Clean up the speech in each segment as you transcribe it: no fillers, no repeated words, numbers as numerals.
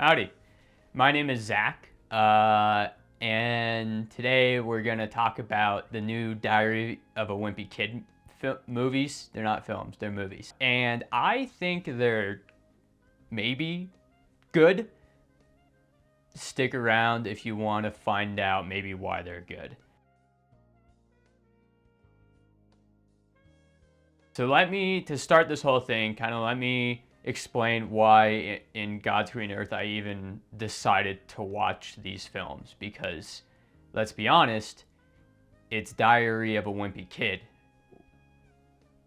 Howdy, my name is Zach, and today we're gonna talk about the new Diary of a Wimpy Kid movies. They're not films, they're movies. And I think they're maybe good. Stick around if you want to find out maybe why they're good. So to start this whole thing, let me explain why in God's Green Earth I even decided to watch these films. Because, let's be honest, it's Diary of a Wimpy Kid.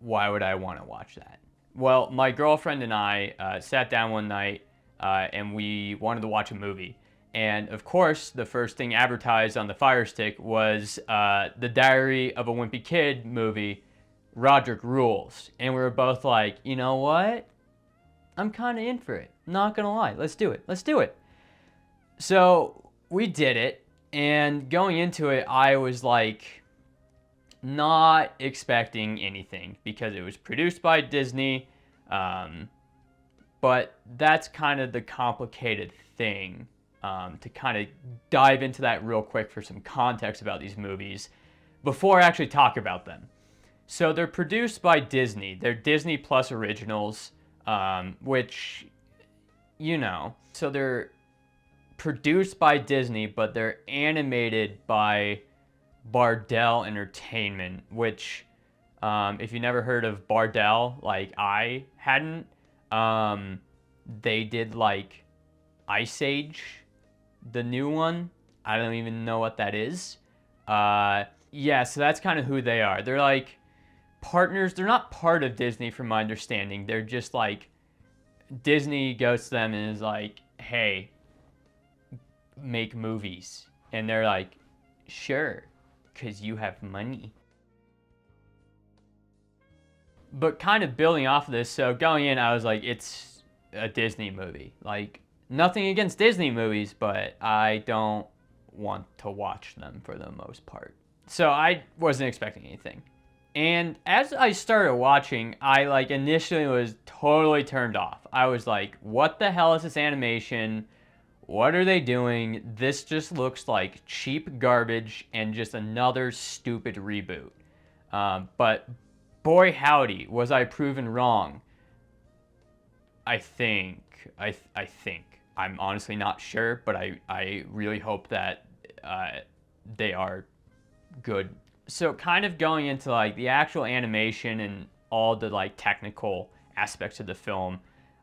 Why would I want to watch that? Well, my girlfriend and I sat down one night and we wanted to watch a movie. And of course, the first thing advertised on the Fire Stick was the Diary of a Wimpy Kid movie, Roderick Rules. And we were both like, you know what? I'm kind of in for it. Not gonna lie. Let's do it. Let's do it. So we did it. And going into it, I was like not expecting anything because it was produced by Disney. But that's kind of the complicated thing. To kind of dive into that real quick for some context about these movies before I actually talk about them. So they're produced by Disney. They're Disney Plus originals, which, you know. So they're produced by Disney, but they're animated by Bardell Entertainment, which, if you never heard of Bardell, like I hadn't, they did like Ice Age, the new one. I don't even know what that is. Yeah, so that's kind of who they are. They're like partners. They're not part of Disney from my understanding. They're just like, Disney goes to them and is like, hey, make movies. And they're like, sure, because you have money. But kind of building off of this, so going in, I was like, it's a Disney movie. Like, nothing against Disney movies, but I don't want to watch them for the most part. So I wasn't expecting anything. And as I started watching, I initially was totally turned off. I was like, what the hell is this animation? What are they doing? This just looks like cheap garbage and just another stupid reboot. But boy howdy, was I proven wrong. I think. I'm honestly not sure, but I really hope that they are good. So kind of going into the actual animation and all the technical aspects of the film,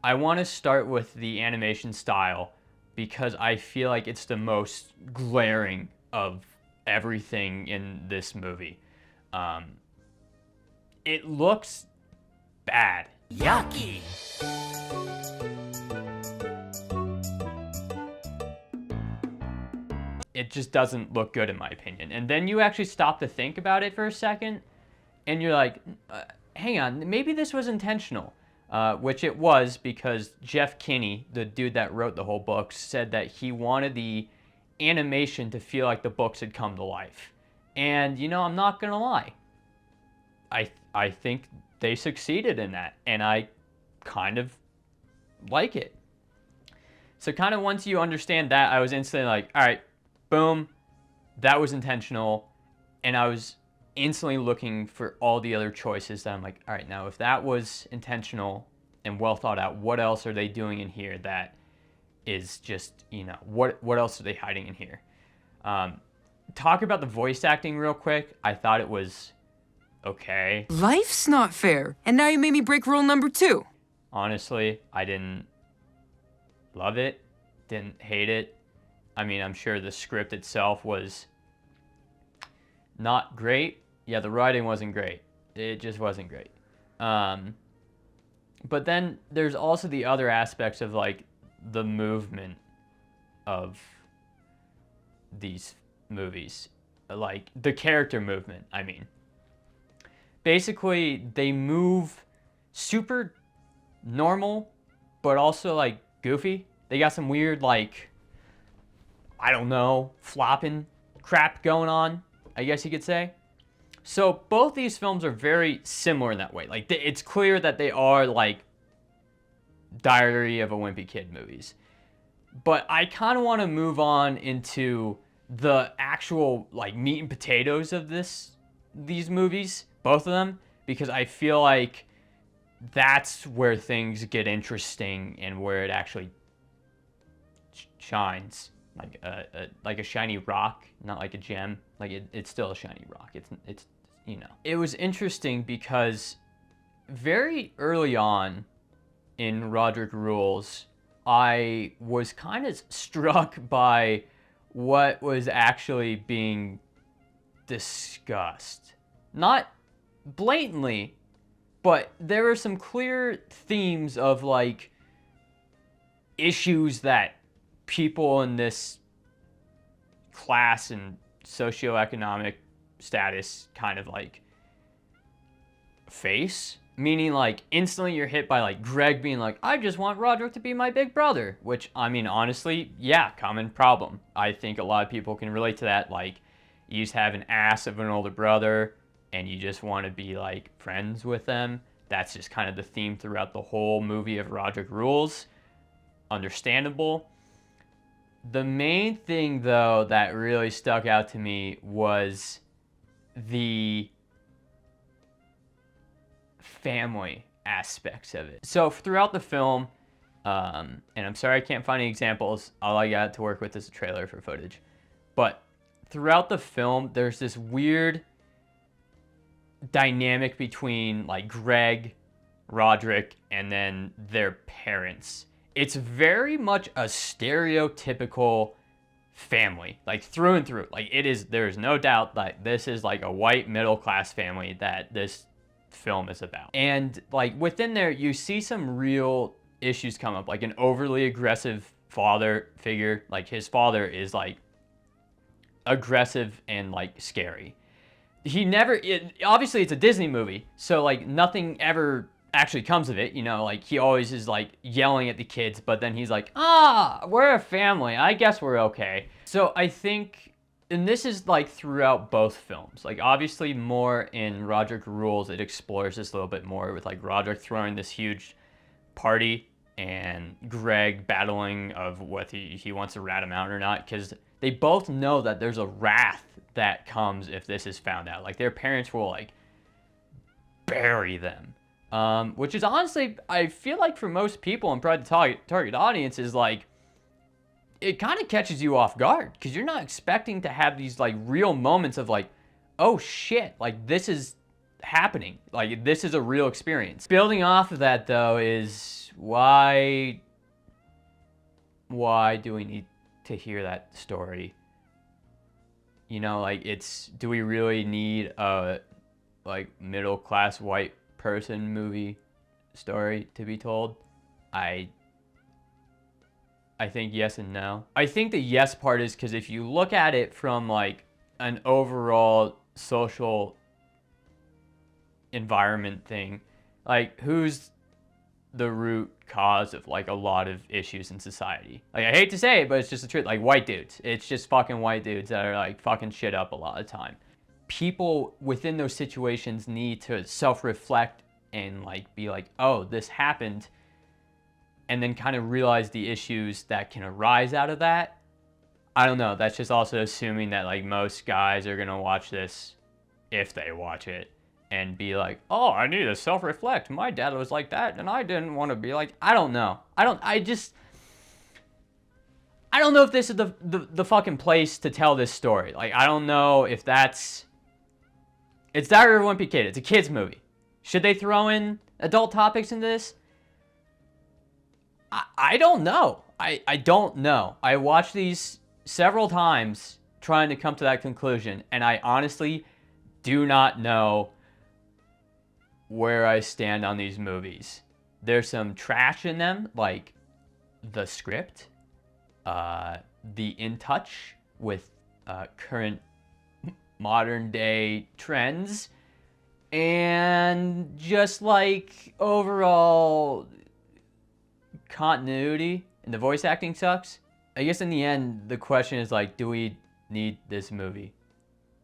I want to start with the animation style because I feel like it's the most glaring of everything in this movie. It looks bad. Yucky. It just doesn't look good in my opinion. And then you actually stop to think about it for a second and you're like, hang on, maybe this was intentional. Which it was, because Jeff Kinney, the dude that wrote the whole book, said that he wanted the animation to feel like the books had come to life. And, I'm not going to lie. I think they succeeded in that. And I kind of like it. So kind of once you understand that, I was instantly like, all right, boom, that was intentional. And I was instantly looking for all the other choices that I'm like, all right, now if that was intentional and well thought out, what else are they doing in here that is just, what else are they hiding in here? Talk about the voice acting real quick. I thought it was okay. Life's not fair, and now you made me break rule number 2. Honestly, I didn't love it, didn't hate it. I mean, I'm sure the script itself was not great. Yeah, the writing wasn't great. It just wasn't great. But then there's also the other aspects of the movement of these movies. Like the character movement, I mean. Basically, they move super normal, but also goofy. They got some weird I don't know, flopping crap going on, I guess you could say. So both these films are very similar in that way. It's clear that they are Diary of a Wimpy Kid movies. But I kind of want to move on into the actual like meat and potatoes of these movies, both of them, because I feel like that's where things get interesting and where it actually shines like a shiny rock, not like a gem. Like it's still a shiny rock. It's It was interesting because very early on in Roderick Rules, I was kind of struck by what was actually being discussed. Not blatantly, but there are some clear themes of like issues that people in this class and socioeconomic status kind of like face. Meaning like instantly you're hit by like Greg being like, I just want Roderick to be my big brother. Which, I mean, honestly, yeah, common problem. I think a lot of people can relate to that. Like, you just have an ass of an older brother and you just want to be like friends with them. That's just kind of the theme throughout the whole movie of Roderick Rules. Understandable. The main thing, though, that really stuck out to me was the family aspects of it. So throughout the film, and I'm sorry I can't find any examples. All I got to work with is a trailer for footage. But throughout the film, there's this weird dynamic between like Greg, Roderick, and then their parents. It's very much a stereotypical family, like through and through. Like there's no doubt that this is like a white middle class family that this film is about. And like within there, you see some real issues come up, like an overly aggressive father figure. Like his father is like aggressive and like scary. Obviously it's a Disney movie, so like nothing ever actually comes of it, like he always is like yelling at the kids, but then he's like, we're a family, I guess we're okay. So I think, and this is like throughout both films, like obviously more in Roderick Rules, it explores this a little bit more with like Roderick throwing this huge party and Greg battling of whether he wants to rat him out or not, because they both know that there's a wrath that comes if this is found out. Like their parents will like bury them. Which is honestly, I feel like for most people and probably the target audience is like, it kind of catches you off guard because you're not expecting to have these like real moments of like, oh shit, like this is happening. Like this is a real experience. Building off of that though is why do we need to hear that story? Like do we really need a like middle class white person movie story to be told? I think yes and no. I think the yes part is because if you look at it from like an overall social environment thing, like who's the root cause of like a lot of issues in society? Like I hate to say it, but it's just the truth. Like white dudes. It's just fucking white dudes that are like fucking shit up a lot of the time. People within those situations need to self-reflect and like be like, oh, this happened, and then kind of realize the issues that can arise out of that. I don't know. That's just also assuming that like most guys are gonna watch this, if they watch it, and be like, oh, I need to self-reflect. My dad was like that, and I didn't want to be like. I don't know. I don't know if this is the fucking place to tell this story. Like I don't know if that's. It's Diary of a Wimpy Kid. It's a kid's movie. Should they throw in adult topics into this? I don't know. I don't know. I watched these several times trying to come to that conclusion, and I honestly do not know where I stand on these movies. There's some trash in them, like the script, the in touch with current modern day trends, and just like overall continuity, and the voice acting sucks. I guess in the end, the question is like, do we need this movie?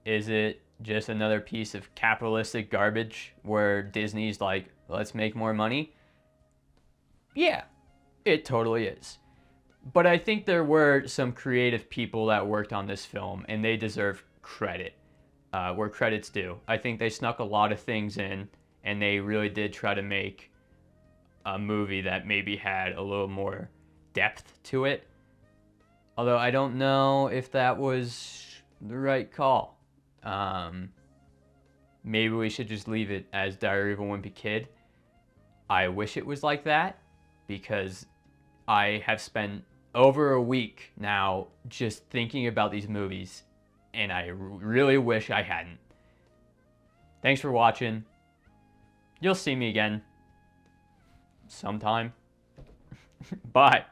Is it just another piece of capitalistic garbage where Disney's like, let's make more money? Yeah, it totally is. But I think there were some creative people that worked on this film, and they deserve credit where credit's due. I think they snuck a lot of things in, and they really did try to make a movie that maybe had a little more depth to it. Although I don't know if that was the right call. Maybe we should just leave it as Diary of a Wimpy Kid. I wish it was like that because I have spent over a week now just thinking about these movies, and I really wish I hadn't. Thanks for watching. You'll see me again sometime. Bye.